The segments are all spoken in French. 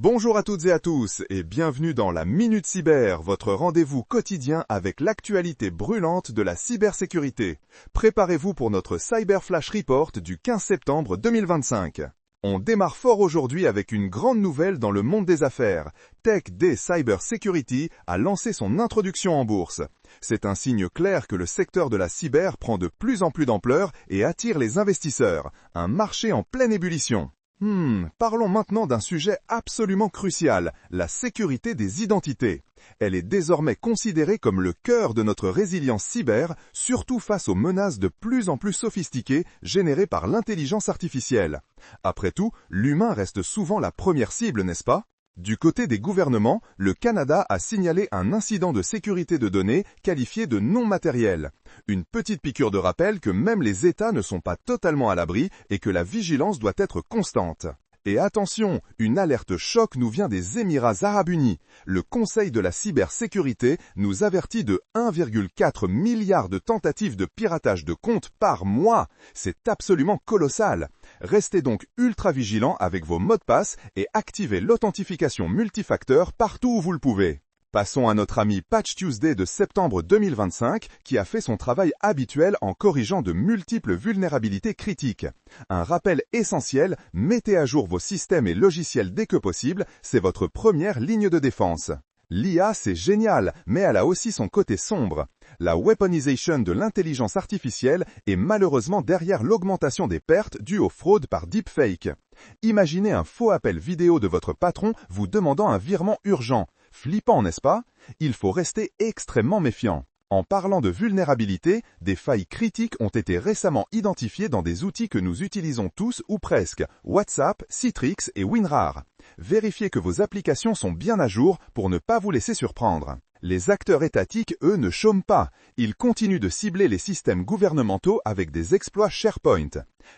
Bonjour à toutes et à tous et bienvenue dans la Minute Cyber, votre rendez-vous quotidien avec l'actualité brûlante de la cybersécurité. Préparez-vous pour notre Cyber Flash Report du 15 septembre 2025. On démarre fort aujourd'hui avec une grande nouvelle dans le monde des affaires. Tech Day Cyber Security a lancé son introduction en bourse. C'est un signe clair que le secteur de la cyber prend de plus en plus d'ampleur et attire les investisseurs. Un marché en pleine ébullition. Parlons maintenant d'un sujet absolument crucial, la sécurité des identités. Elle est désormais considérée comme le cœur de notre résilience cyber, surtout face aux menaces de plus en plus sophistiquées générées par l'intelligence artificielle. Après tout, l'humain reste souvent la première cible, n'est-ce pas ? Du côté des gouvernements, le Canada a signalé un incident de sécurité de données qualifié de non matériel. Une petite piqûre de rappel que même les États ne sont pas totalement à l'abri et que la vigilance doit être constante. Et attention, une alerte choc nous vient des Émirats Arabes Unis. Le Conseil de la cybersécurité nous avertit de 1,4 milliard de tentatives de piratage de comptes par mois. C'est absolument colossal. Restez donc ultra vigilants avec vos mots de passe et activez l'authentification multifacteur partout où vous le pouvez. Passons à notre ami Patch Tuesday de septembre 2025 qui a fait son travail habituel en corrigeant de multiples vulnérabilités critiques. Un rappel essentiel, mettez à jour vos systèmes et logiciels dès que possible, c'est votre première ligne de défense. L'IA, c'est génial, mais elle a aussi son côté sombre. La weaponisation de l'intelligence artificielle est malheureusement derrière l'augmentation des pertes dues aux fraudes par deepfake. Imaginez un faux appel vidéo de votre patron vous demandant un virement urgent. Flippant, n'est-ce pas? Il faut rester extrêmement méfiant. En parlant de vulnérabilité, des failles critiques ont été récemment identifiées dans des outils que nous utilisons tous ou presque, WhatsApp, Citrix et WinRAR. Vérifiez que vos applications sont bien à jour pour ne pas vous laisser surprendre. Les acteurs étatiques, eux, ne chôment pas. Ils continuent de cibler les systèmes gouvernementaux avec des exploits SharePoint.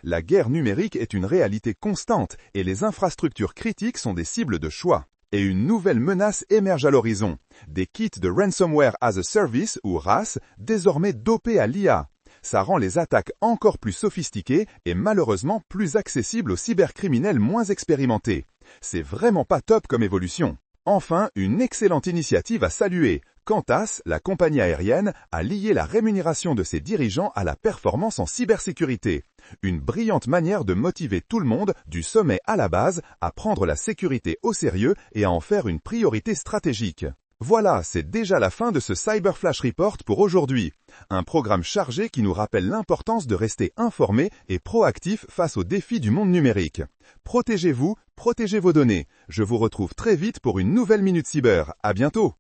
La guerre numérique est une réalité constante et les infrastructures critiques sont des cibles de choix. Et une nouvelle menace émerge à l'horizon. Des kits de Ransomware as a Service, ou RAS, désormais dopés à l'IA. Ça rend les attaques encore plus sophistiquées et malheureusement plus accessibles aux cybercriminels moins expérimentés. C'est vraiment pas top comme évolution. Enfin, une excellente initiative à saluer. Qantas, la compagnie aérienne, a lié la rémunération de ses dirigeants à la performance en cybersécurité. Une brillante manière de motiver tout le monde, du sommet à la base, à prendre la sécurité au sérieux et à en faire une priorité stratégique. Voilà, c'est déjà la fin de ce Cyber Flash Report pour aujourd'hui. Un programme chargé qui nous rappelle l'importance de rester informé et proactif face aux défis du monde numérique. Protégez-vous, protégez vos données. Je vous retrouve très vite pour une nouvelle Minute Cyber. À bientôt.